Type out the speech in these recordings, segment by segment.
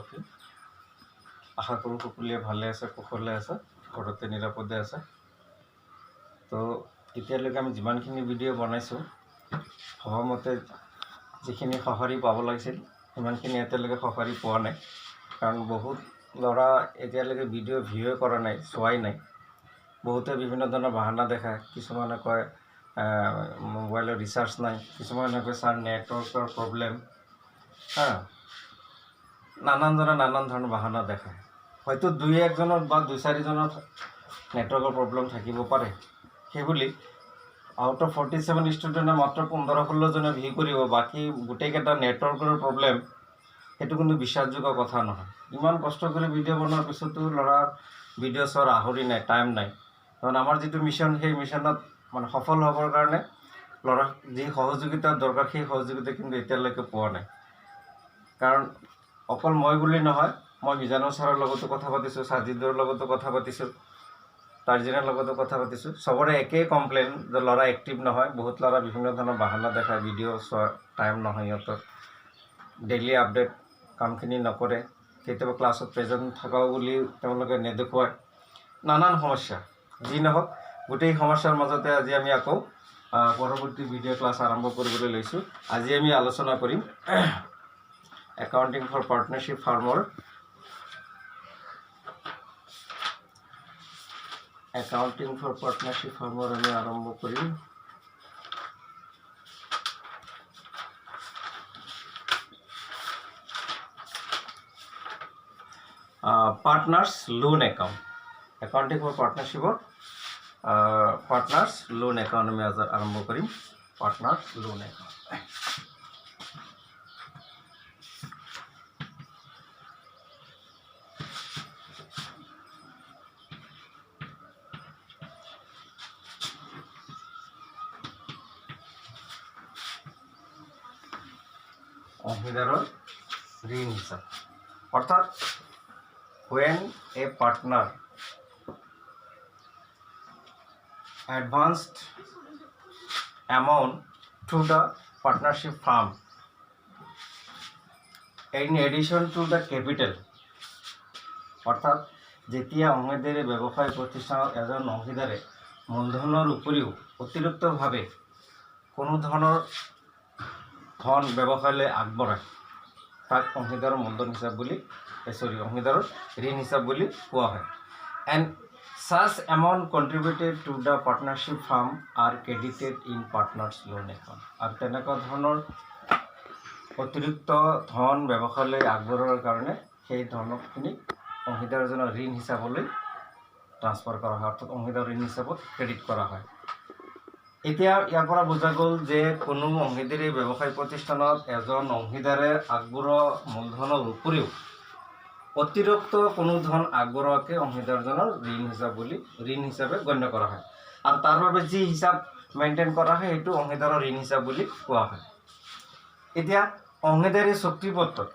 লক্ষী আশা কৰোঁ সকলোৱে ভালে আছে, কুশলে আছে, ঘৰতে নিৰাপদে আছে। তো এতিয়ালৈকে আমি যিমানখিনি ভিডিঅ' বনাইছোঁ ভবামতে যিখিনি সঁহাৰি পাব লাগিছিল সিমানখিনি এতিয়ালৈকে সঁহাৰি পোৱা নাই। কাৰণ বহুত ল'ৰা এতিয়ালৈকে ভিডিঅ' ভিউৱে কৰা নাই, চোৱাই নাই। বহুতে বিভিন্ন ধৰণৰ বাহানা দেখায়। কিছুমানে কয় মোবাইলৰ ৰিচাৰ্জ নাই, কিছুমানে কয় ছাৰ নেটৱৰ্কৰ প্ৰব্লেম, নানানজনে নানান ধৰণৰ বাহানা দেখায়। হয়তো দুই একজনৰ বা দুই চাৰিজনৰ নেটৱৰ্কৰ প্ৰব্লেম থাকিব পাৰে। সেইবুলি আউট অফ 47 ষ্টুডেণ্টে মাত্ৰ 15-16 জনে ভিউ কৰিব, বাকী গোটেইকেইটা নেটৱৰ্কৰ প্ৰব্লেম, সেইটো কিন্তু বিশ্বাসযোগ্য কথা নহয়। ইমান কষ্ট কৰি ভিডিঅ' বনোৱাৰ পিছতো ল'ৰাৰ ভিডিঅ' চোৱাৰ আহৰি নাই, টাইম নাই। কাৰণ আমাৰ যিটো মিছন, সেই মিছনত মানে সফল হ'বৰ কাৰণে ল'ৰাক যি সহযোগিতা দৰকাৰ সেই সহযোগিতা কিন্তু এতিয়ালৈকে পোৱা নাই। কাৰণ অকল মই বুলি নহয়, মই মিজানুৰ ছাৰৰ লগতো কথা পাতিছোঁ, সাজিদৰ লগতো কথা পাতিছোঁ, তাৰ্জিনৰ লগতো কথা পাতিছোঁ। চবৰে একেই কমপ্লেইন যে ল'ৰা এক্টিভ নহয়। বহুত ল'ৰা বিভিন্ন ধৰণৰ বাহানা দেখায়, ভিডিঅ' চোৱাৰ টাইম নহয় সিহঁতৰ, ডেইলি আপডেট কামখিনি নকৰে, কেতিয়াবা ক্লাছত প্ৰেজেণ্ট থকাও বুলি তেওঁলোকে নেদেখুৱায়, নানান সমস্যা। যি নহওক, গোটেই সমস্যাৰ মাজতে আজি আমি আকৌ পৰৱৰ্তী ভিডিঅ' ক্লাছ আৰম্ভ কৰিবলৈ লৈছোঁ। আজি আমি আলোচনা কৰিম একাউণ্টিং ফৰ পাৰ্টনাৰশ্বিপ ফাৰ্মৰ আমি আৰম্ভ কৰিম। Partners loan account, accounting for পাৰ্টনাৰশ্বিপৰ পাৰ্টনাৰ্ছ লোন একাউণ্ট আমি আজি আৰম্ভ কৰিম। পাৰ্টনাৰ্ছ লোন একাউণ্ট অংশীদাৰৰ ঋণ হিচাপ, অৰ্থাৎ when a partner advanced amount to the partnership firm in addition to the capital, অৰ্থাৎ যেতিয়া অংশীদাৰী ব্যৱসায় প্ৰতিষ্ঠানত এজন অংশীদাৰে মূলধনৰ উপৰিও অতিৰিক্তভাৱে কোনো ধৰণৰ ধন ব্যৱসায়লৈ আগবঢ়ায়, তাক অংশীদাৰৰ মূলধন হিচাপ বুলি অংশীদাৰৰ ঋণ হিচাপ বুলি কোৱা হয়। And such amount contributed to the partnership firm are credited in partners loan account, আৰু তেনেকুৱা ধৰণৰ অতিৰিক্ত ধন ব্যৱসায়লৈ আগবঢ়োৱাৰ কাৰণে সেই ধনখিনি অংশীদাৰজনৰ ঋণ হিচাপলৈ ট্ৰান্সফাৰ কৰা হয়, অৰ্থাৎ অংশীদাৰ ঋণ হিচাপত ক্ৰেডিট কৰা হয়। এতিয়া ইয়াৰ পৰা বুজা গ'ল যে কোনো অংশীদাৰী ব্যৱসায় প্ৰতিষ্ঠানত এজন অংশীদাৰে আগবঢ়োৱা মূলধনৰ উপৰিও অতিৰিক্ত কোনো ধন আগবঢ়োৱাকে অংশীদাৰজনৰ ঋণ হিচাপে গণ্য কৰা হয়, আৰু তাৰ বাবে যি হিচাপ মেইনটেইন কৰা হয় সেইটো অংশীদাৰৰ ঋণ হিচাপ বুলি কোৱা হয়। এতিয়া অংশীদাৰী চুক্তিপত্ৰত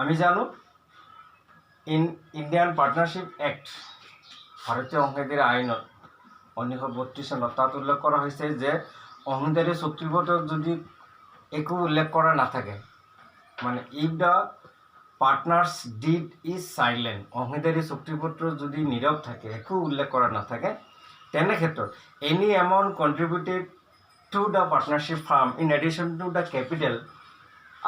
আমি জানো ইণ্ডিয়ান পাৰ্টনাৰশ্বিপ এক্ট, ভাৰতীয় অংশীদাৰী আইনত 1932 চনত তাত উল্লেখ কৰা হৈছে যে অংশীদাৰী চুক্তিপত্ৰত যদি একো উল্লেখ কৰা নাথাকে, মানে if the partners did is silent, অংশীদাৰী চুক্তিপত্ৰত যদি নীৰৱ থাকে, একো উল্লেখ কৰা নাথাকে, তেনে ক্ষেত্ৰত any amount contributed to the partnership firm in addition to the capital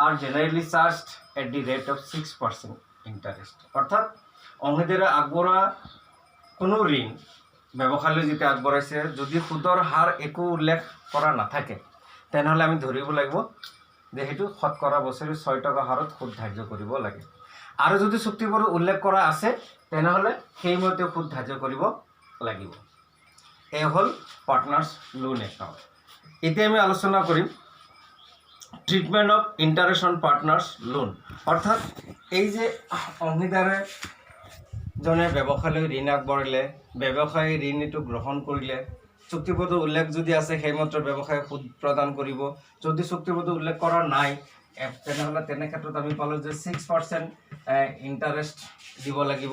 are generally charged at the rate of 6% interest, অৰ্থাৎ অংশীদাৰে আগবঢ়োৱা কোনো ঋণ ব্যৱসায়লৈ যেতিয়া আগবঢ়াইছে, যদি সুদৰ হাৰ একো উল্লেখ কৰা নাথাকে তেনেহ'লে আমি ধৰিব লাগিব যে সেইটো শতকৰা বছৰি 6 টকা হাৰত সুদ ধাৰ্য কৰিব লাগে। আৰু যদি চুক্তিবোৰ উল্লেখ কৰা আছে তেনেহ'লে সেইমতে সুদ ধাৰ্য কৰিব লাগিব। এই হ'ল পাৰ্টনাৰ্ছ লোন একাউণ্ট। এতিয়া আমি আলোচনা কৰিম treatment of interest on partners loan, অৰ্থাৎ এই যে অংশীদাৰে জনে ব্যৱসায়লৈ ঋণ আগবঢ়ালে, ব্যৱসায়ী ঋণ এইটো গ্ৰহণ কৰিলে, চুক্তিপত্ৰ উল্লেখ যদি আছে সেইমতে ব্যৱসায় সুদ প্ৰদান কৰিব, যদি চুক্তিপত্ৰ উল্লেখ কৰা নাই তেনেহ'লে তেনে ক্ষেত্ৰত আমি পালোঁ যে 6% ইণ্টাৰেষ্ট দিব লাগিব।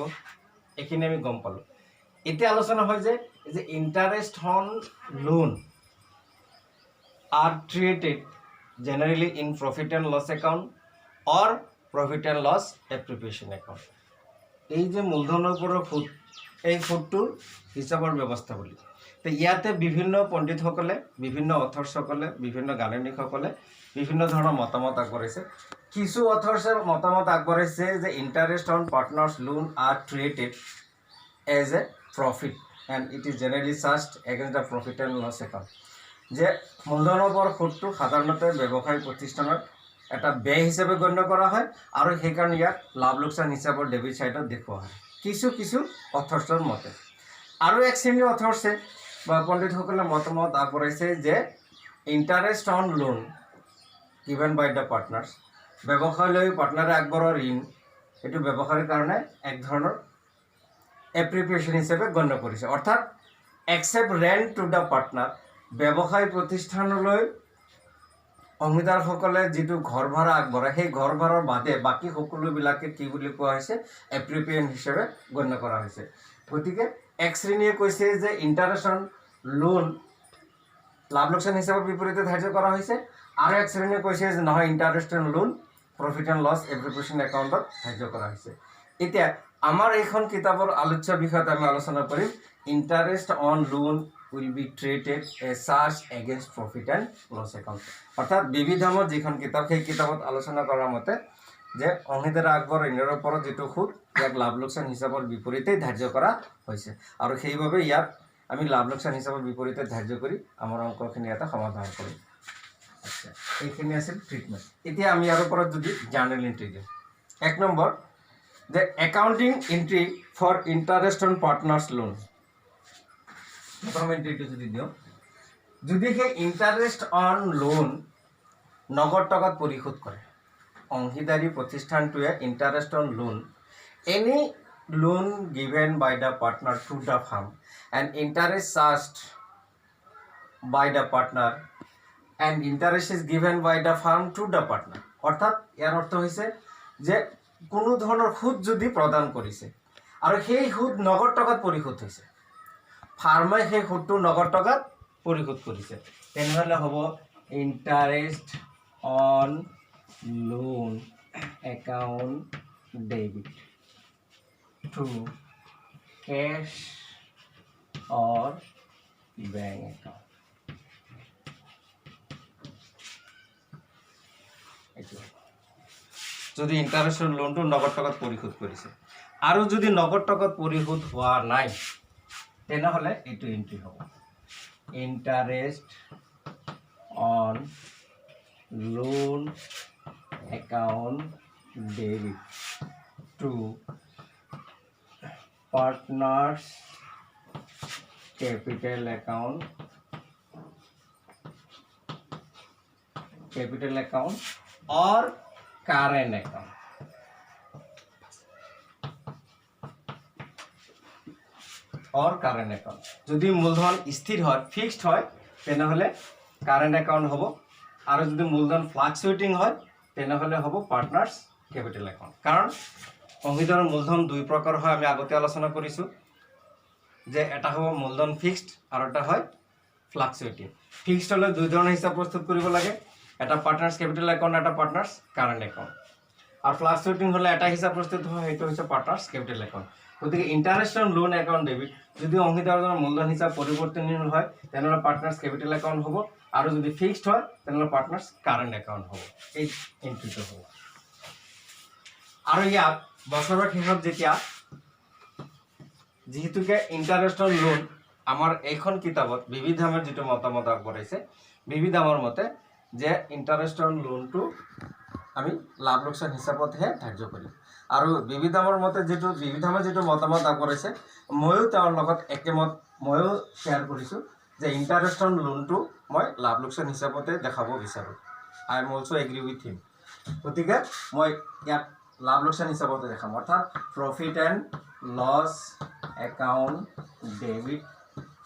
এইখিনি আমি গম পালোঁ। এতিয়া আলোচনা হয় যে interest on loan are treated generally in profit and loss account or profit and loss appropriation account. এই যে মূলধনৰ ওপৰৰ সুদ, এই সুদটোৰ হিচাপৰ ব্যৱস্থা বুলি। তো ইয়াতে বিভিন্ন পণ্ডিতসকলে, বিভিন্ন অথৰ্ছসকলে, বিভিন্ন গাণনিকসকলে বিভিন্ন ধৰণৰ মতামত আগবঢ়াইছে। কিছু অথৰ্ছে মতামত আগবঢ়াইছে যে interest on partners loan are treated as a profit and it is generally charged against the profit and loss account. যে মূলধনৰ ওপৰৰ সুদটো সাধাৰণতে ব্যৱসায়িক প্ৰতিষ্ঠানত এটা ব্যয় হিচাপে গণ্য কৰা হয় আৰু সেইকাৰণে ইয়াক লাভ লোকচান হিচাপৰ ডেবিট ছাইডত দেখুওৱা হয় কিছু কিছু অথৰ্ছৰ মতে। আৰু এক শ্ৰেণীৰ অথৰ্ছে বা পণ্ডিতসকলে মতামত আগবঢ়াইছে যে interest on loan given by the partners, ব্যৱসায়লৈ পাৰ্টনাৰে আগবঢ়োৱা ঋণ, এইটো ব্যৱসায়ৰ কাৰণে এক ধৰণৰ এপ্ৰিপিয়েশ্যন হিচাপে গণ্য কৰিছে। অৰ্থাৎ accept rent two the partner, ব্যৱসায় প্ৰতিষ্ঠানলৈ অংশীদাৰসকলে যিটো ঘৰ ভাড়া আগবঢ়ায় সেই ঘৰ ভাড়াৰ বাদে বাকী সকলোবিলাকে কি বুলি কোৱা হৈছে এপ্ৰিপিয়েশ্যন হিচাপে গণ্য কৰা হৈছে। গতিকে এক শ্ৰেণীয়ে কৈছে যে ইণ্টাৰেষ্ট অন লোন লাভ লোকচান হিচাপৰ বিপৰীতে ধাৰ্য কৰা হৈছে, আৰু এক শ্ৰেণীয়ে কৈছে যে নহয় interest on loan profit and loss appropriation একাউণ্টত ধাৰ্য কৰা হৈছে। এতিয়া আমাৰ এইখন কিতাপৰ আলোচ্য বিষয়ত আমি আলোচনা কৰিম interest on loan will be treated as charge against profit and loss account। অৰ্থাৎ বিবিধামৰ যিখন কিতাপ সেই কিতাপত আলোচনা কৰাৰ মতে যে অংশীদাৰে আগবঢ়োৱা ঋণৰ ওপৰত যিটো সুদ ইয়াক লাভ লোকচান হিচাপৰ বিপৰীতেই ধাৰ্য কৰা হৈছে, আৰু সেইবাবে ইয়াক আমি লাভ লোকচান হিচাপৰ বিপৰীতে ধাৰ্য কৰি আমাৰ অংকখিনি এটা সমাধান কৰিম। আচ্ছা, এইখিনি আছিল ট্ৰিটমেণ্ট। এতিয়া আমি ইয়াৰ ওপৰত যদি জাৰ্নেল এণ্ট্ৰি দিওঁ, 1 নম্বৰ যে accounting entry for interest on partners loan. প্ৰথম এণ্ট্ৰিটো যদি দিওঁ, যদি সেই ইণ্টাৰেষ্ট অন লোন নগদ টকাত পৰিশোধ কৰে, অংশীদাৰী প্ৰতিষ্ঠানটোৱে interest on loan any loan given by the partner to the firm and interest charged by the partner and interest is given by the firm to the partner. অৰ্থাৎ ইয়াৰ অৰ্থ হৈছে যে কোনো ধৰণৰ সুদ যদি প্ৰদান কৰিছে আৰু সেই সুদ নগদ টকাত পৰিশোধ হৈছে, ফাৰ্মে সেই সুদটো নগদ টকাত পৰিশোধ কৰিছে, তেনেহ'লে হ'ব interest on loan account debit to cash or bank account. যদি ইণ্টাৰেষ্ট অন লোনটো নগদ টকাত পৰিশোধ কৰিছে আৰু যদি নগদ টকাত পৰিশোধ হোৱা নাই তেনেহ'লে এইটো এণ্ট্ৰি হ'ব interest on loan account debit to partners capital account or current account. और কারেন্ট একাউন্ট যদি মূলধন স্থির হয় ফিক্সড হয় তেনেহলে কারেন্ট একাউন্ট হব, আর যদি মূলধন ফ্লাকচুয়েটিং হয় তেনেহলে হব পার্টনার্স ক্যাপিটাল একাউন্ট। কারণ অংশীদাৰৰ মূলধন দুই প্ৰকাৰ হয়, আমি আগতে আলোচনা কৰিছোঁ যে এটা হ'ব মূলধন ফিক্সড আৰু এটা হয় ফ্লাকচুয়েটিং। ফিক্সড হ'লে দুই ধৰণৰ হিচাপ প্ৰস্তুত কৰিব লাগে, এটা পাৰ্টনাৰ্স ক্যাপিটাল একাউন্ট, এটা পাৰ্টনাৰ্স কাৰেন্ট একাউন্ট। আৰ ফ্লাকচুয়েটিং হ'লে এটা হিচাপ প্ৰস্তুত হয়, সেইটো হৈছে পাৰ্টনাৰ্স ক্যাপিটাল একাউন্ট। গতিকে interest on loan account debit যদি অংশীদাৰজনৰ মূলধন হিচাপ পৰিৱৰ্তনশীল হয় তেনেহ'লে পাৰ্টনাৰ্ছ কেপিটেল একাউণ্ট হ'ব, আৰু যদি ফিক্সড হয় তেনেহ'লে পাৰ্টনাৰ্ছ কাৰেণ্ট একাউণ্ট হ'ব। এই এণ্ট্ৰিটো হ'ব। আৰু ইয়াক বছৰৰ শেষত যেতিয়া যিহেতুকে ইণ্টাৰেষ্ট অন লোন আমাৰ এইখন কিতাপত বিবিধামৰ যিটো মতামত আগবঢ়াইছে, বিবিধামৰ মতে যে ইণ্টাৰেষ্ট অন লোনটো আমি লাভ লোকচান হিচাপতহে ধাৰ্য কৰিম, আৰু বিবিধামৰ মতে বিবিধামৰ যিটো মতামত আগবঢ়াইছে ময়ো তেওঁৰ লগত একেমত, ময়ো শ্বেয়াৰ কৰিছোঁ যে ইণ্টাৰেষ্ট অন লোনটো মই লাভ লোকচান হিচাপতে দেখাব বিচাৰোঁ। I am also' agree with him. গতিকে মই ইয়াক লাভ লোকচান হিচাপতে দেখাম, অৰ্থাৎ profit and loss account debit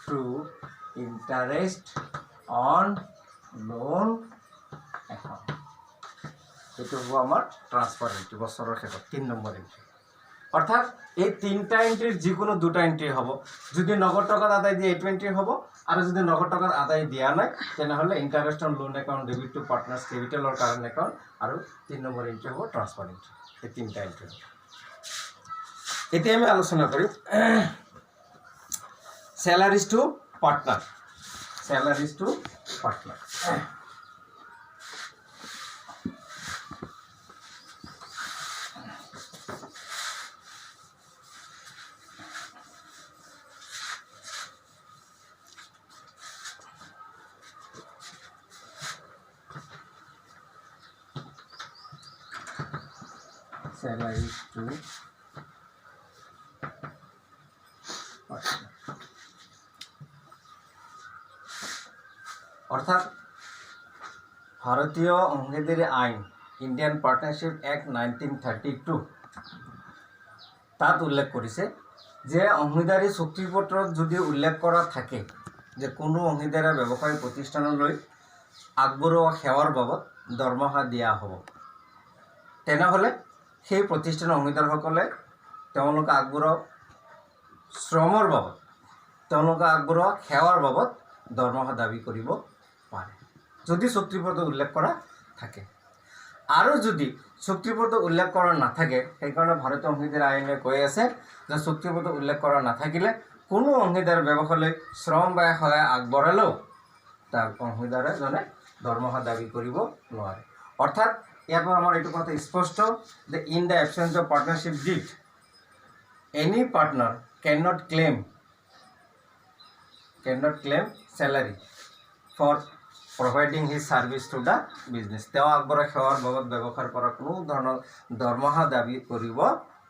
to interest on loan account. এইটো হ'ব আমাৰ ট্ৰান্সফাৰ এণ্ট্ৰি বছৰৰ শেষত 3 নম্বৰ এণ্ট্ৰি। অর্থাৎ এই তিনটা এন্ট্রির যে কোনো দুটা এন্ট্রি হ'ব যদি নগদ টকাত আদায় দিয়ে এইটো এন্ট্রি হ'ব আৰু যদি নগদ টকাত আদায় দিয়া নাই তেনেহ'লে interest on loan account debit to partners কেপিটেলৰ কাৰেণ্ট একাউণ্ট আৰু 3 নম্বৰ এন্ট্ৰি হ'ব ট্ৰান্সফাৰ এন্ট্ৰি এই তিনটা এন্ট্ৰি এতিয়া আমি আলোচনা কৰিম salaries to partner salaries to partner অৰ্থাৎ ভাৰতীয় অংশীদাৰি আইন ইন্ডিয়ান পাৰ্টনাৰশিপ অ্যাক্ট 1932 তাত উল্লেখ কৰিছে যে অংশীদাৰী চুক্তিপত্ৰত যদি উল্লেখ কৰা থাকে যে কোনো অংশীদাৰে ব্যৱসায়িক প্ৰতিষ্ঠানলৈ আগবঢ়োৱা সেৱাৰ বাবদ দৰমহা দিয়া হ'ব তেনেহ'লে সেই প্ৰতিষ্ঠানৰ অংশীদাৰসকলে তেওঁলোকে আগবঢ়োৱা শ্ৰমৰ বাবদ তেওঁলোকে আগবঢ়োৱা সেৱাৰ বাবদ দৰমহা দাবী কৰিব পাৰে যদি চুক্তিপত্ৰত উল্লেখ কৰা থাকে আৰু যদি চুক্তিপত্ৰত উল্লেখ কৰা নাথাকে সেইকাৰণে ভাৰতীয় অংশীদাৰী আইনে কৈ আছে যে চুক্তিপত্ৰত উল্লেখ কৰা নাথাকিলে কোনো অংশীদাৰ ব্যৱসায়লৈ শ্ৰম বা সহায় আগবঢ়ালেও তাৰ অংশীদাৰজনে দৰমহা দাবী কৰিব নোৱাৰে অৰ্থাৎ ইয়াৰ পৰা আমাৰ এইটো কথা স্পষ্ট যে in the absence of partnership deed any partner can not claim salary for providing his service to the business তেওঁ আগবঢ়োৱা সেৱাৰ বাবদ ব্যৱসায়ৰ পৰা কোনো ধৰণৰ দৰমহা দাবী কৰিব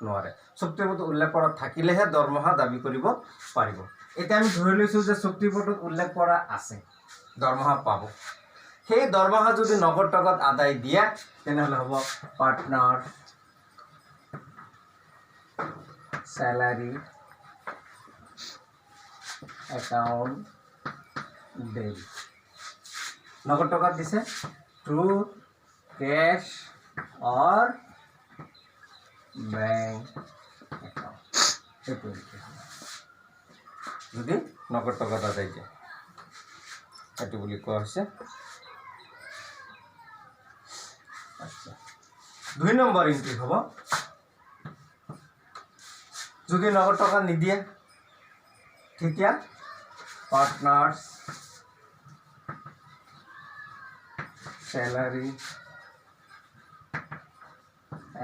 নোৱাৰে চুক্তিপত্ৰত উল্লেখ কৰা থাকিলেহে দৰমহা দাবী কৰিব পাৰিব এতিয়া আমি ধৰি লৈছোঁ যে চুক্তিপত্ৰত উল্লেখ কৰা আছে দৰমহা পাব সেই দৰমহা যদি নগদ টকাত আদায় দিয়ে তেনেহ'লে হ'ব পাৰ্টনাৰ salary account debit নগদ টকা দিছে থ্ৰু কেশ অৰ বেংক একাউণ্ট সেইটো যদি নগদ টকাত আদায় দিয়ে সেইটো বুলি কোৱা হৈছে আচ্ছা 2 নম্বৰ এন্ট্ৰি হ'ব যদি নগদ টকা নিদিয়ে তেতিয়া partners salary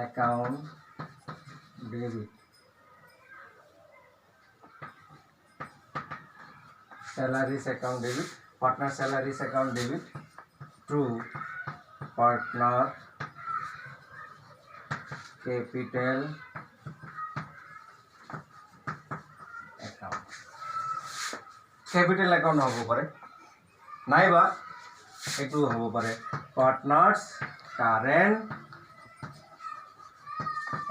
account debit partner salaries account debit to partner capital capital account হ'ব পাৰে নাইবা এইটো হ'ব পাৰে পাৰ্টনাৰ্ছ কাৰেণ্ট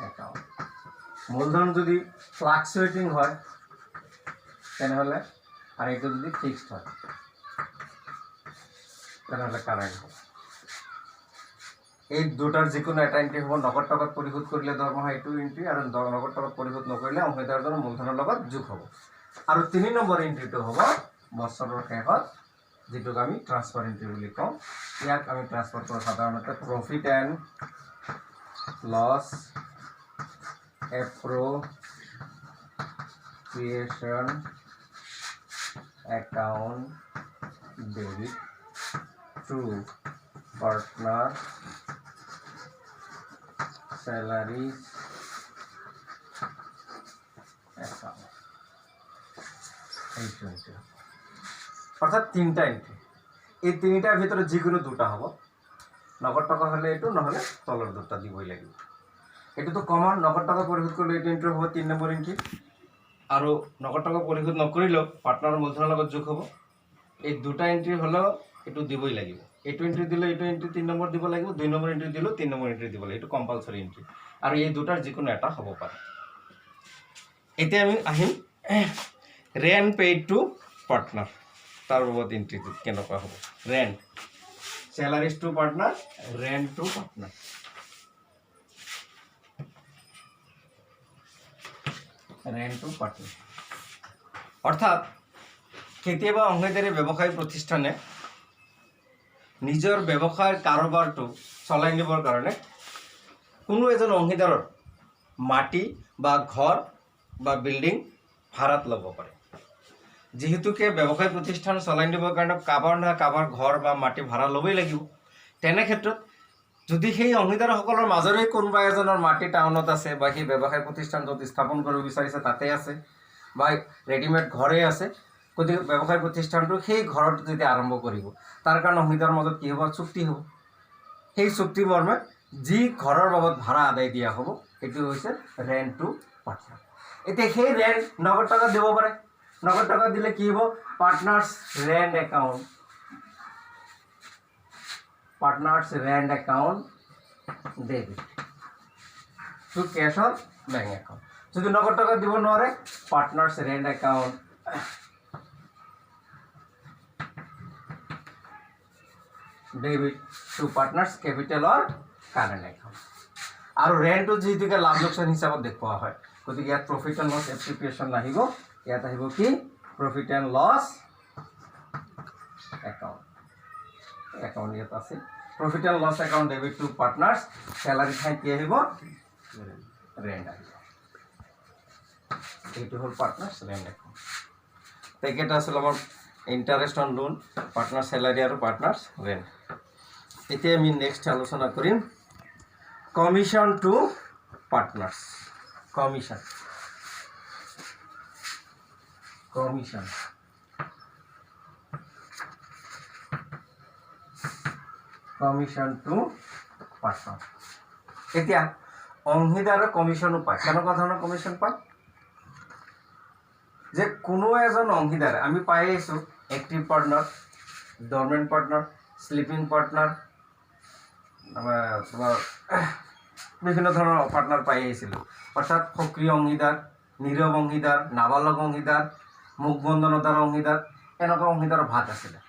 একাউণ্ট মূলধন যদি ফ্লাকচুৱেটিং হয় তেনেহ'লে আৰু এইটো যদি ফিক্সড হয় তেনেহ'লে কাৰেণ্ট হ'ব এই দুটাৰ যিকোনো এটা এন্ট্ৰি হ'ব নগদ টকাত পৰিশোধ কৰিলে দৰমহা এইটো এন্ট্ৰি আৰু নগদ টকাত পৰিশোধ নকৰিলে অংশীদাৰজনৰ মূলধনৰ লগত যোগ হ'ব আৰু 3 নম্বৰ এন্ট্ৰিটো হ'ব বছৰৰ শেষত যেটোক আমি ট্ৰান্সফাৰ এন্ট্ৰি বুলি কওঁ ইয়াক আমি ট্ৰান্সফাৰ কৰোঁ সাধাৰণতে profit and loss appropriation account debit to partner salaries account অর্থাৎ 3টা এন্ট্রি এই 3টার ভিতরে যে কোনো দুটা হ'ব নগদ টাকা হলে এটো নহলে তলৰ দুটা দিবই লাগিব এটো তো কমন নগদ টাকা পৰিশোধ কৰলে এটো এন্ট্ৰি হ'ব 3 নম্বৰ এন্ট্ৰি আৰু নগদ টাকা পৰিশোধ নকৰিলেও পাৰ্টনাৰৰ মূলধনৰ লগত যোগ হ'ব এই দুটা এন্ট্রি হলো এটো দিবই লাগিব এটো এন্ট্রি দিলে এটো এন্ট্রি 3 নম্বৰ দিব লাগিব 2 নম্বৰ এন্ট্ৰি দিলে 3 নম্বৰ এন্ট্ৰি দিব লাগিব এটো কম্পালসৰি এন্ট্ৰি আৰু এই দুটাৰ যে কোনো এটা হ'ব পাৰে এতিয়া আমি আহিম rent paid to partner তাৰ বাবদ এন্ট্ৰি কেনেকুৱা হ'ব rent salaries to partner rent to partner rent to partner. অৰ্থাৎ কেতিয়াবা অংশীদাৰী ব্যৱসায়িক প্ৰতিষ্ঠানে নিজৰ ব্যৱসায়ৰ কাৰোবাৰটো চলাই নিবৰ কাৰণে কোনো এজন অংশীদাৰৰ মাটি বা ঘৰ বা বিল্ডিং ভাড়াত ল'ব পাৰে। যিহেতুকে ব্যৱসায় প্ৰতিষ্ঠান চলাই নিবৰ কাৰণে কাৰোবাৰ নহয় কাৰোবাৰ ঘৰ বা মাটি ভাড়া ল'বই লাগিব। তেনে ক্ষেত্ৰত যদি সেই অংশীদাৰসকলৰ মাজৰে কোনোবা এজনৰ মাটি টাউনত আছে বা সেই ব্যৱসায় প্ৰতিষ্ঠান য'ত স্থাপন কৰিব বিচাৰিছে তাতে আছে বা ৰেডিমেড ঘৰে আছে, গতিকে ব্যৱসায় প্ৰতিষ্ঠানটো সেই ঘৰত যেতিয়া আৰম্ভ কৰিব তাৰ কাৰণে অংশীদাৰৰ মাজত কি হ'ব, চুক্তি হ'ব। সেই চুক্তি মৰ্মে যি ঘৰৰ বাবদ ভাড়া আদায় দিয়া হ'ব সেইটো হৈছে ৰেণ্ট টু পাৰ্টনাৰ। এতিয়া সেই ৰেণ্ট নগদ টকা দিব পাৰে। নগদ টকা দিলে কি হ'ব, partners rent account, partners rent account debit to কেছৰ বেংক একাউণ্ট। যদি নগদ টকা দিব নোৱাৰে, partners rent account debit to partners কেপিটেলৰ কাৰেণ্ট একাউণ্ট। আৰু ৰেণ্টটো যিহেতুকে লাভ লোকচান হিচাপত দেখুওৱা হয়, গতিকে ইয়াত প্ৰফিট এণ্ড লছ এপ্ৰিপিয়েশ্যন নাহিব, ইয়াত আহিব কি, profit and loss account. Account ইয়াত আছে, profit and loss account debit to partners, salary ঠাইত কি আহিব, ৰেণ্ট আহিব। এইটো হ'ল পাৰ্টনাৰ্ছ ৰেণ্ট একাউণ্ট। এইকেইটা আছিল আমাৰ interest on loan, partner salary আৰু পাৰ্টনাৰ্ছ ৰেণ্ট। এতিয়া আমি নেক্সট আলোচনা কৰিম commission to partners. Commission commission commission to partner. এতিয়া অংশীদাৰে কমিশ্যনো পায়। কেনেকুৱা ধৰণৰ কমিশ্যন পায়, যে কোনো এজন অংশীদাৰে, আমি পাই আহিছোঁ active partner, dormant partner, sleeping partner, তোমাৰ বিভিন্ন ধৰণৰ পাৰ্টনাৰ পাই আহিছিলোঁ। অৰ্থাৎ সক্ৰিয় অংশীদাৰ, নীৰৱ অংশীদাৰ, নাবালক অংশীদাৰ, মুখবন্ধনতাৰ অংশীদাৰ, এনেকুৱা অংশীদাৰৰ ভাগ আছিলে।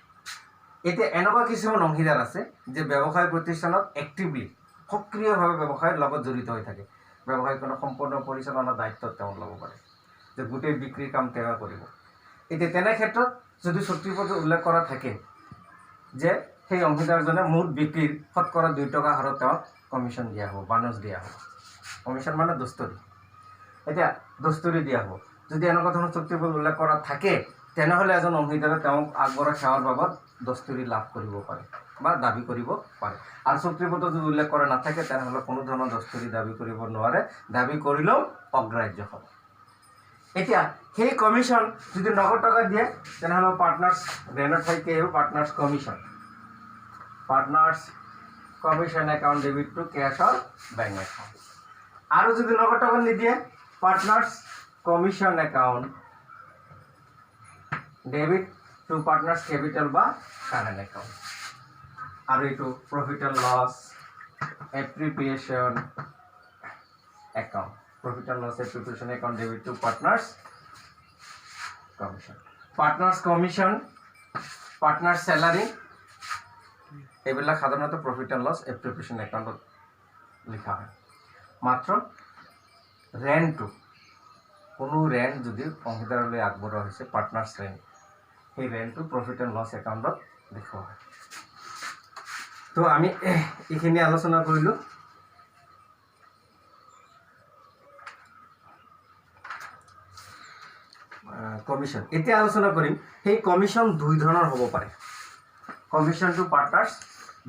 এতিয়া এনেকুৱা কিছুমান অংশীদাৰ আছে যে ব্যৱসায় প্ৰতিষ্ঠানত এক্টিভলি সক্ৰিয়ভাৱে ব্যৱসায়ৰ লগত জড়িত হৈ থাকে। ব্যৱসায়খনৰ সম্পূৰ্ণ পৰিচালনাৰ দায়িত্ব তেওঁ ল'ব পাৰে, যে গোটেই বিক্ৰীৰ কাম তেওঁ কৰিব। এতিয়া তেনে ক্ষেত্ৰত যদি চুক্তিপত্ৰত উল্লেখ কৰা থাকে যে সেই অংশীদাৰজনে মুঠ বিক্ৰীৰ শতকৰা 2 টকা হাৰত তেওঁক কমিশ্যন দিয়া হ'ব, বানচ দিয়া হ'ব। কমিশ্যন মানে দস্তুৰি। এতিয়া দস্তুৰি দিয়া হ'ব। যদি এনেকুৱা ধৰণৰ চুক্তিপত্ৰত উল্লেখ কৰা থাকে তেনেহ'লে এজন অংশীদাৰে তেওঁক আগবঢ়োৱা সেৱাৰ বাবদ দস্তুৰি লাভ কৰিব পাৰে বা দাবী কৰিব পাৰে। আৰু চুক্তিপত্ৰত যদি উল্লেখ কৰা নাথাকে তেনেহ'লে কোনো ধৰণৰ দস্তুৰি দাবী কৰিব নোৱাৰে, দাবী কৰিলেও অগ্ৰাহ্য হ'ব। এতিয়া সেই কমিশ্যন যদি নগদ টকা দিয়ে তেনেহ'লে পাৰ্টনাৰ্ছ ৰেণ্টৰ ঠাইত কি আহিব, partners commission, partners commission account debit to কেছৰ বেংক একাউণ্ট। আৰু যদি নগদ টকা নিদিয়ে, partners commission account debit to partners capital বা কাৰেণ্ট একাউণ্ট। আৰু এইটো profit and loss appropriation account, profit and loss appropriation account debit to partners commission. Partners commission, partners salary, এইবিলাক সাধাৰণতে প্ৰফিট এণ্ড লছ এপ্ৰিপিয়েশ্যন একাউণ্টত লিখা হয়। মাত্ৰ ৰেণ্টটো, কোনো ৰেণ্ট যদি অংশীদাৰলৈ আগবঢ়োৱা হৈছে পাৰ্টনাৰ্ছ ৰেণ্ট, সেই ৰেণ্টটো প্ৰফিট এণ্ড লছ একাউণ্টত দেখুওৱা হয়। তো আমি এইখিনি আলোচনা কৰিলোঁ। কমিশ্যন এতিয়া আলোচনা কৰিম। সেই কমিশ্যন 2 ধৰণৰ হ'ব পাৰে। কমিশ্যন টু পাৰ্টনাৰ্ছ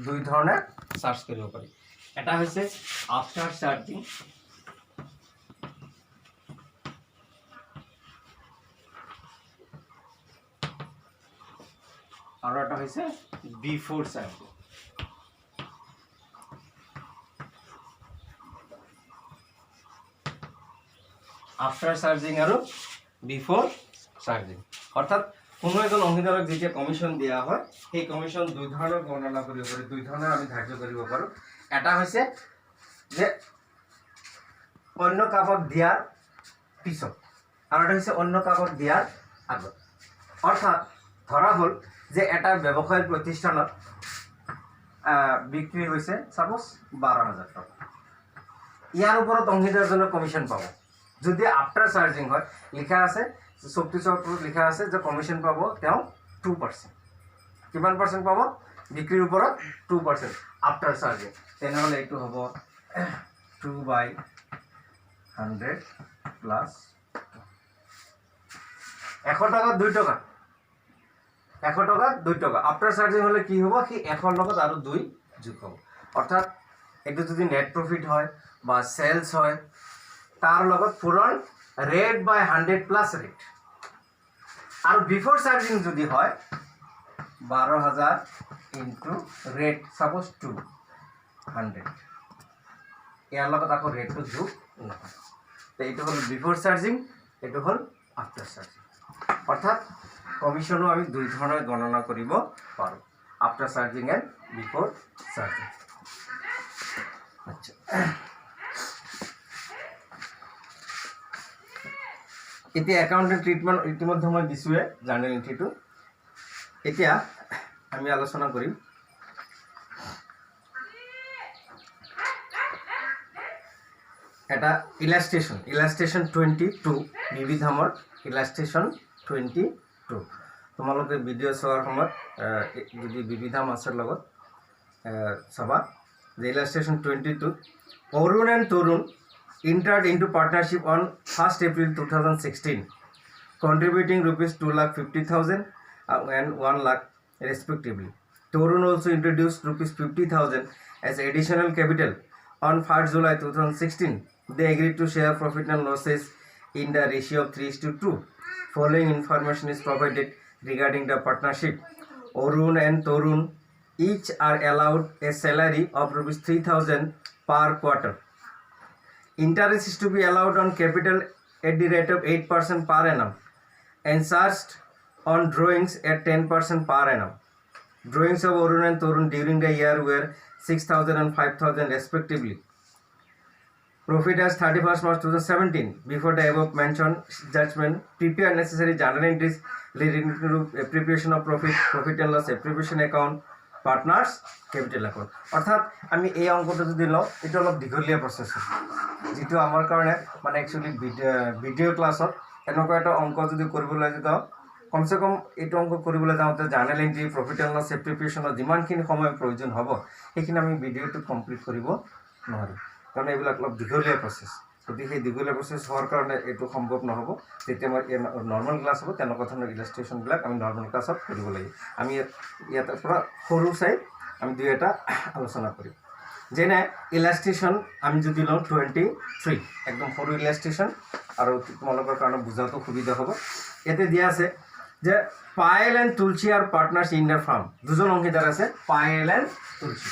2 ধৰণে চাৰ্জ কৰিব পাৰি। এটা হৈছে আফটাৰ চাৰ্জিং, আৰু এটা হৈছে বিফোৰ চাৰ্জিং। আফটাৰ চাৰ্জিং আৰু বিফোৰ চাৰ্জিং। অৰ্থাৎ কোনো এজন অংশীদাৰক যেতিয়া কমিশ্যন দিয়া হয় সেই কমিশ্যন 2 ধৰণৰ বৰ্ণনা কৰিব পাৰি, 2 ধৰণৰ আমি ধাৰ্য কৰিব পাৰোঁ। এটা হৈছে যে অন্য কাবাক দিয়াৰ পিছত, আৰু এটা হৈছে অন্য কাবাক দিয়াৰ আগত। অৰ্থাৎ ধৰা হ'ল যে এটা ব্যৱসায়িক প্ৰতিষ্ঠানত বিক্ৰী হৈছে ছাপ'জ 12,000 টকা। ইয়াৰ ওপৰত অংশীদাৰজনে কমিশ্যন পাব। যদি আফটাৰ চাৰ্জিং হয় লিখা আছে 34 লিখা আছে যে কমিশ্যন পাব তেওঁ 2%। কিমান পাৰ্চেণ্ট পাব? বিক্ৰীৰ ওপৰত 2% আফটাৰ চাৰ্জিং। তেনেহ'লে এইটো হ'ব 2/100 প্লাছ 100 টকা 2 টকা 100 টকা 2 টকা। আফটাৰ চাৰ্জিং হ'লে কি হ'ব? সি 100 লগত আৰু 2 যোগ হ'ব। অৰ্থাৎ এইটো যদি নেট প্ৰফিট হয় বা চেলছ হয় তাৰ লগত পূৰণ ৰেট বাই 100 প্লাছ ৰেট। আৰু বিফৰ চাৰ্জিং যদি হয় 12,000 ইনটু ৰেট সাপোজ 200 ইয়াৰ লগত আকৌ ৰেটটো যোগ নহয়। তো এইটো হ'ল বিফৰ চাৰ্জিং, এইটো হ'ল আফটাৰ চাৰ্জিং। অৰ্থাৎ কমিশ্যনো আমি দুই ধৰণে গণনা কৰিব পাৰোঁ, after charging and before charging. আচ্ছা, এতিয়া একাউণ্টিং ট্ৰিটমেণ্ট ইতিমধ্যে মই দিছোঁৱে জাৰ্নেল এন্ট্ৰিটো। এতিয়া আমি আলোচনা কৰিম এটা ইলাষ্ট্ৰেশ্যন 22 বিবিধামৰ ইলাষ্ট্ৰেশ্যন 22। তোমালোকে ভিডিঅ' চোৱাৰ সময়ত যদি বিবিধাম আছে লগত চাবা যে illustration 22 Arun and Tarun entered into partnership on 1st April 2016, contributing rupees 2,50,000 and 1 lakh respectively. Torun also introduced rupees 50,000 as additional capital on 1st July 2016. They agreed to share profit and losses in the ratio of 3:2. Following information is provided regarding the partnership. Arun and Torun each are allowed a salary of rupees 3,000 per quarter. Interest is to be allowed on capital at the rate of 8% per annum and charged on drawings at 10% per annum. Drawings of Arun and Torun during the year were 6,000 and 5,000 respectively. Profit as 31st March 2017. Before the above mentioned judgment, prepare necessary journal entries relating to preparation of profit and loss, appropriation account, partners capital account. অৰ্থাৎ আমি এই অংকটো যদি লওঁ এইটো অলপ দীঘলীয়া process হয়, যিটো আমাৰ কাৰণে মানে একচুৱেলি ভিডিঅ' ক্লাছত এনেকুৱা এটা অংক যদি কৰিবলৈ যাওঁ কমচে কম এইটো অংক কৰিবলৈ যাওঁতে journal entry, profit and loss, এপ্ৰিপিয়েশ্যনৰ যিমানখিনি সময় প্ৰয়োজন হ'ব সেইখিনি আমি ভিডিঅ'টো কমপ্লিট কৰিব নোৱাৰিম, কাৰণ এইবিলাক অলপ দীঘলীয়া প্ৰচেছ। গতিকে সেই দীঘলীয়া প্ৰচেছ হোৱাৰ কাৰণে এইটো সম্ভৱ নহ'ব। যেতিয়া আমাৰ নৰ্মেল ক্লাছ হ'ব তেনেকুৱা ধৰণৰ ইলাষ্ট্ৰেশ্যনবিলাক আমি নৰ্মেল ক্লাছত কৰিব লাগিব। আমি ইয়াৰ পৰা সৰু চাই আমি দুই এটা আলোচনা কৰিম। যেনে ইলাষ্ট্ৰেশ্যন আমি যদি লওঁ 23, একদম সৰু ইলাষ্ট্ৰেশ্যন আৰু তোমালোকৰ কাৰণে বুজাটো সুবিধা হ'ব। ইয়াতে দিয়া আছে যে পায়েল এণ্ড তুলসী আৰু পাৰ্টনাৰ্ছ ইন দ্য ফাৰ্ম। দুজন অংশীদাৰ আছে, পায়েল এণ্ড তুলসী।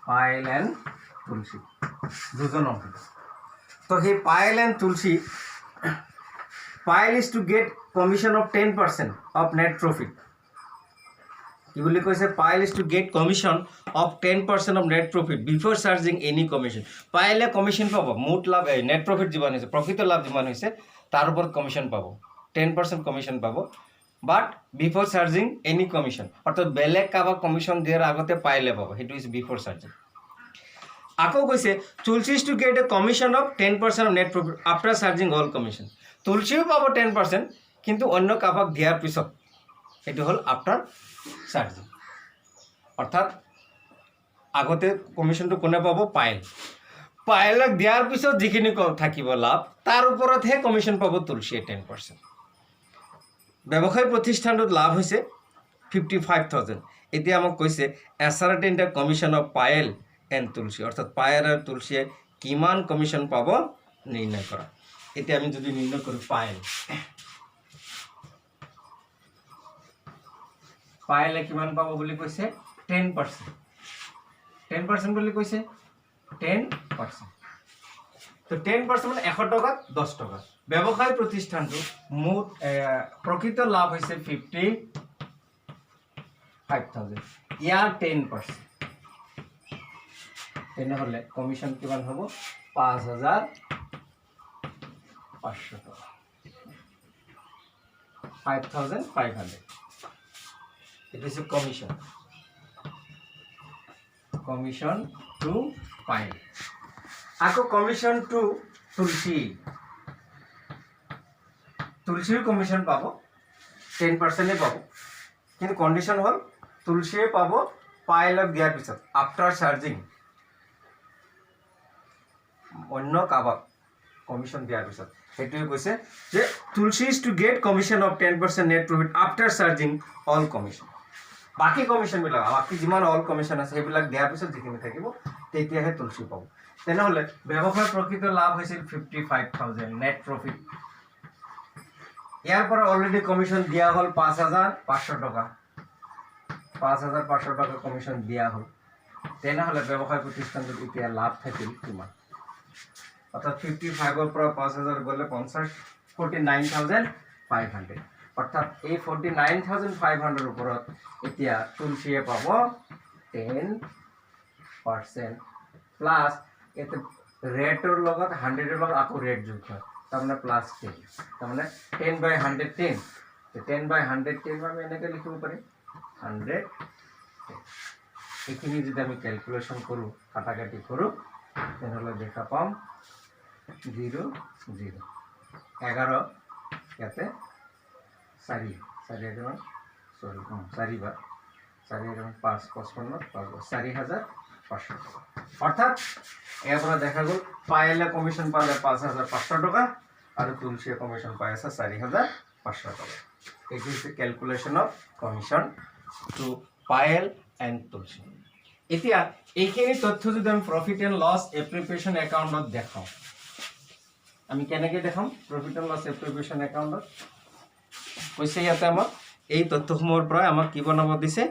পায়েল এণ্ড তুলসী দুজন অংশীদাৰ। তো সেই Payal and Tulsi, Payal is to get commission of 10% of net profit. কি বুলি কৈছে? Payal is to get commission of 10% of net profit before charging any commission. পায়েলে কমিশ্যন পাব, মুঠ লাভ নেট প্ৰফিট যিমান হৈছে, প্ৰফিটৰ লাভ যিমান হৈছে তাৰ ওপৰত কমিশ্যন পাব, 10% কমিশ্যন পাব, বাট বিফৰ চাৰ্জিং এনি কমিশ্যন। অৰ্থাৎ বেলেগ কাৰোবাক কমিশ্যন দিয়াৰ আগতে পায়েলে পাব, সেইটো ইজ বিফৰ চাৰ্জিং। আকৌ কৈছে Tulsi is to get a commission of 10% of net profit after charging all commission. তুলসীও পাব 10%, কিন্তু অন্য কাৰোবাক দিয়াৰ পিছত, সেইটো হ'ল আফটাৰ চাৰ্জিং। অৰ্থাৎ আগতে কমিশ্যনটো কোনে পাব? পায়েল। পায়েলক দিয়াৰ পিছত যিখিনি থাকিব লাভ তাৰ ওপৰতহে কমিশ্যন পাব তুলসীয়ে 10%। ব্যৱসায় প্ৰতিষ্ঠানটোত লাভ হৈছে 55,000। এতিয়া আমাক কৈছে ascertain the commission of Payal and Tulsi, অৰ্থাৎ পায়েল আৰু তুলসীয়ে কিমান কমিশ্যন পাব নিৰ্ণয় কৰা। এতিয়া আমি যদি নিৰ্ণয় কৰোঁ পায়েলে কিমান পাব বুলি কৈছে? 10%। 10% বুলি কৈছে, 10%। তো 10% মানে 100 টকাত 10 টকা। ব্যৱসায় প্ৰতিষ্ঠানটো মুঠ প্ৰকৃত লাভ হৈছে 55,000, ইয়াৰ 10%। তেনেহ'লে কমিশ্যন কিমান হ'ব? 5,000 500 টাকা 5500 it is a commission to Payal আকৌ commission to তুলসীৰ কমিশন পাব 10% পাব কিন্তু কন্ডিশন হল তুলসীয়ে পাব পায়েলক দিয়াৰ পিছত আফটাৰ চাৰ্জিং অন্য কাবাক কমিশন দিয়াৰ পিছত সেইটোৱে কৈছে যে Tulsi is to get commission of 10% net profit after charging all commission বাকি কমিশন বিলাক বাকি যিমান অল কমিশন আছে সেইবিলাক দিয়াৰ পিছত যিখিনি থাকিব তেতিয়াহে তুলসী পাব তেনেহলে ব্যৱসায়ৰ প্ৰকৃত লাভ হৈছিল 55000 নেট প্ৰফিট ইয়াৰ পৰা অলৰেডি কমিশন দিয়া হল 5500 টাকা 5500 টাকা কমিশন দিয়া হল তেনেহলে ব্যৱসায় প্ৰতিষ্ঠানটোত এতিয়া লাভ থাকিল কিমান অর্থাৎ 55 এর পর 5000 গলে 49500 অর্থাৎ এই 49500 এর উপর এতিয়া তুলসীয়ে পাব 10% প্লাস এতে ৰেটৰ লগত 100 এর লগত আকো রেট যোগ হয় তারমানে প্লাস 10 তারমানে 10/110 তো 10/110 আমি এনেকে লিখিব পারি 100 এখানে যদি আমি ক্যালকুলেশন করু কাটাকাটি করু তাহলে দেখা পাম 0 0 11 याते 4 सॉरी 4 बार 5 55 4500 টাকা অর্থাৎ এরপর দেখা গেল পায়েলে কমিশন পালে 5500 টাকা আর তুলসী কমিশন পাইছে 4500 টাকা it is the calculation of commission to Payal and Tulsi এতিয়া এইখিনি তথ্য যদি আমি প্রফিট এন্ড লস এপ্রিপিয়েশন অ্যাকাউন্টত দেখাও আমি কেনেকৈ দেখাম প্ৰফিট এণ্ড লছ এপ্ৰিপিয়েশ্যন একাউণ্টত কৈছে ইয়াতে আমাক এই তথ্যসমূহৰ পৰা আমাক কি বনাব দিছে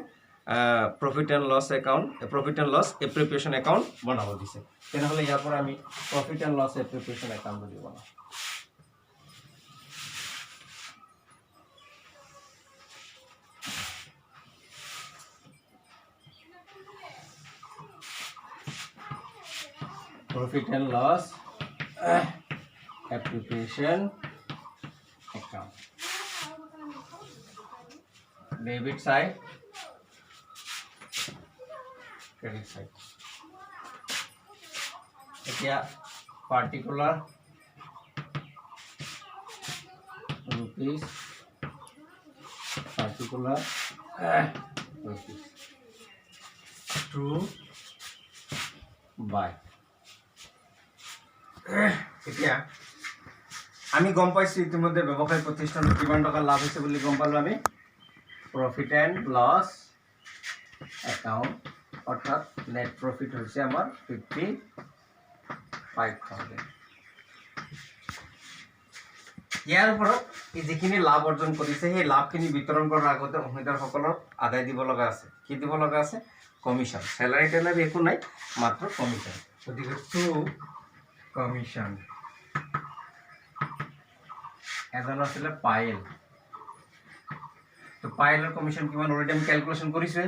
profit and loss account profit and loss appropriation account বনাব দিছে তেনেহ'লে ইয়াৰ পৰা আমি profit and loss appropriation account বুলি বনাম profit and loss application account debit side credit side এতিয়া particular rupees particular rupees to buy এতিয়া আমি গম পাইছো ইতিমধ্যে ব্যৱসায় প্ৰতিষ্ঠানত কিমান টকা লাভ হৈছে বুলি গম পালো আমি প্ৰফিট এণ্ড লছ একাউণ্ট অৰ্থাৎ নেট প্ৰফিট হৈছে আমাৰ 55000 ইয়াৰ ওপৰত যিখিনি লাভ অৰ্জন কৰিছে সেই লাভখিনি বিতৰণ কৰাৰ আগতে অংশীদাৰসকলক আদায় দিব লগা আছে কি দিব লগা আছে কমিশন স্যালাৰি টেলাৰি একো নাই মাত্ৰ কমিশন গতিকে টু কমিশন এজন আছিল পায়েল তো পায়েলৰ কমিশন কিমান অলৰেডি আমি ক্যালকুলেশন কৰিছে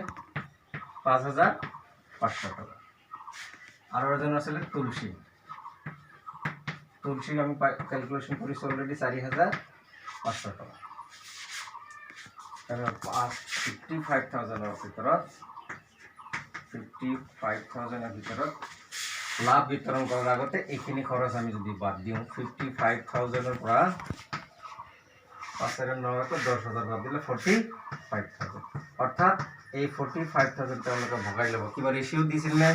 5500 টাকা আৰু এজন আছিল তুলসী তুলসী আমি ক্যালকুলেশন কৰিছো অলৰেডি 4500 টাকা আৰু 55000 এৰ ভিতৰত 55000 এৰ ভিতৰত লাভ বিতৰণ কৰাৰ আগতে এইখিনি খৰচ আমি যদি বাদ দিওঁ 55000 এৰ পৰা 5 এর 9 তো 10000 বাদ দিলে 45000 অর্থাৎ এই 45000 তেওঁলোকে ভগাই ল'ব কিবা রেশিও দিছিল না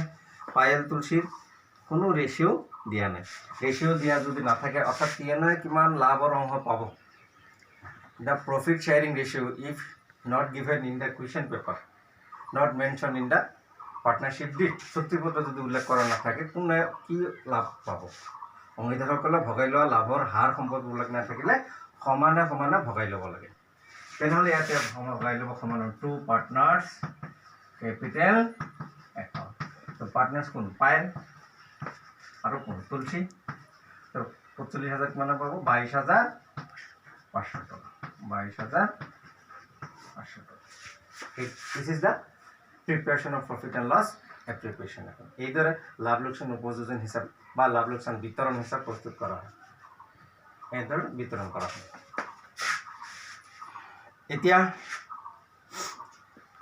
পায়েল তুলসীৰ কোনো ৰেশিও দিয়া নাই ৰেশিও দিয়া যদি না থাকে অৰ্থাৎ কিয়নো কিমান লাভৰ অংশ পাব the profit sharing ratio if not given in the question paper not mentioned in the partnership deed চুক্তিপত্ৰ যদি উল্লেখ কৰা নাথাকে কোনে কি লাভ পাব অংশীদাৰসকলে ভগাই লোৱা লাভৰ হাৰ সম্পদ উল্লেখ নাথাকিলে সমানে সমানে ভগাই ল'ব লাগে তেনেহ'লে ইয়াতে ভগাই ল'ব সমানে টু পাৰ্টনাৰ্ছ কেপিটেল একাউণ্ট তো পাৰ্টনাৰ্ছ কোন পায়েল আৰু কোন তুলসী তো 45000 কিমানে পাব 22500 টাকা 22500 টাকা this is the preparation of profit and loss application account এইদৰে লাভ লোকসান উপযোজন হিসাব বা লাভ লোকসান বিতৰণ হিসাব প্ৰস্তুত কৰা হয় এনেদৰে বিতৰণ কৰা হয়। এতিয়া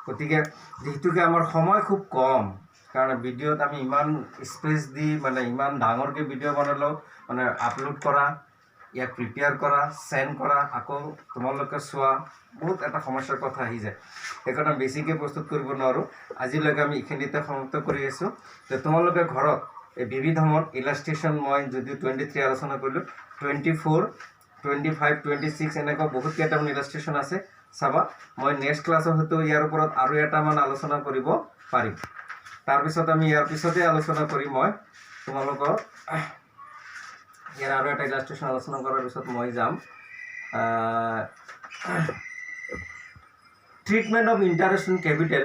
গতিকে যিহেতুকে আমাৰ সময় খুব কম, কাৰণ ভিডিঅ'ত আমি ইমান স্পেচ দি মানে ইমান ডাঙৰকৈ ভিডিঅ' বনালেও মানে আপলোড কৰা, ইয়াক প্ৰিপেয়াৰ কৰা, চেণ্ড কৰা, আকৌ তোমালোকে চোৱা, বহুত এটা সমস্যাৰ কথা আহি যায়। সেইকাৰণে বেছিকৈ প্ৰস্তুত কৰিব নোৱাৰোঁ। আজিলৈকে আমি এইখিনিতে সমাপ্ত কৰি আছোঁ। যে তোমালোকে ঘৰত এই বিবিধ ধৰণৰ ইলাষ্ট্ৰেশ্যন মই যদিও 23 আলোচনা কৰিলোঁ, 24, 25, 26 এনেকুৱা বহুত কেইটামান ইলাষ্ট্ৰেশ্যন আছে, চাবা। মই নেক্সট ক্লাছত হয়তো ইয়াৰ ওপৰত আৰু এটামান আলোচনা কৰিব পাৰিম। তাৰপিছত আমি ইয়াৰ পিছতে আলোচনা কৰিম। মই তোমালোকৰ ইয়াৰ আৰু এটা ইলাষ্ট্ৰেশ্যন আলোচনা কৰাৰ পিছত মই যাম treatment of interest in capital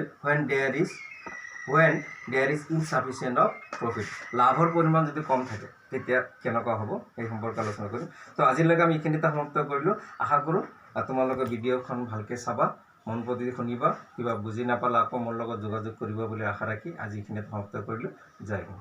when there is insufficient of profit। লাভৰ পৰিমাণ যদি কম থাকে তেতিয়া কেনেকুৱা হ'ব এই সম্পৰ্কে আলোচনা কৰিম। তো আজিলৈকে আমি এইখিনিতে সমাপ্ত কৰিলোঁ। আশা কৰোঁ তোমালোকে ভিডিঅ'খন ভালকৈ চাবা, মন প্ৰতি শুনিবা, কিবা বুজি নাপালে আকৌ মোৰ লগত যোগাযোগ কৰিব বুলি আশা ৰাখি আজি এইখিনিতে সমাপ্ত কৰিলোঁ। জয় হিন্দ।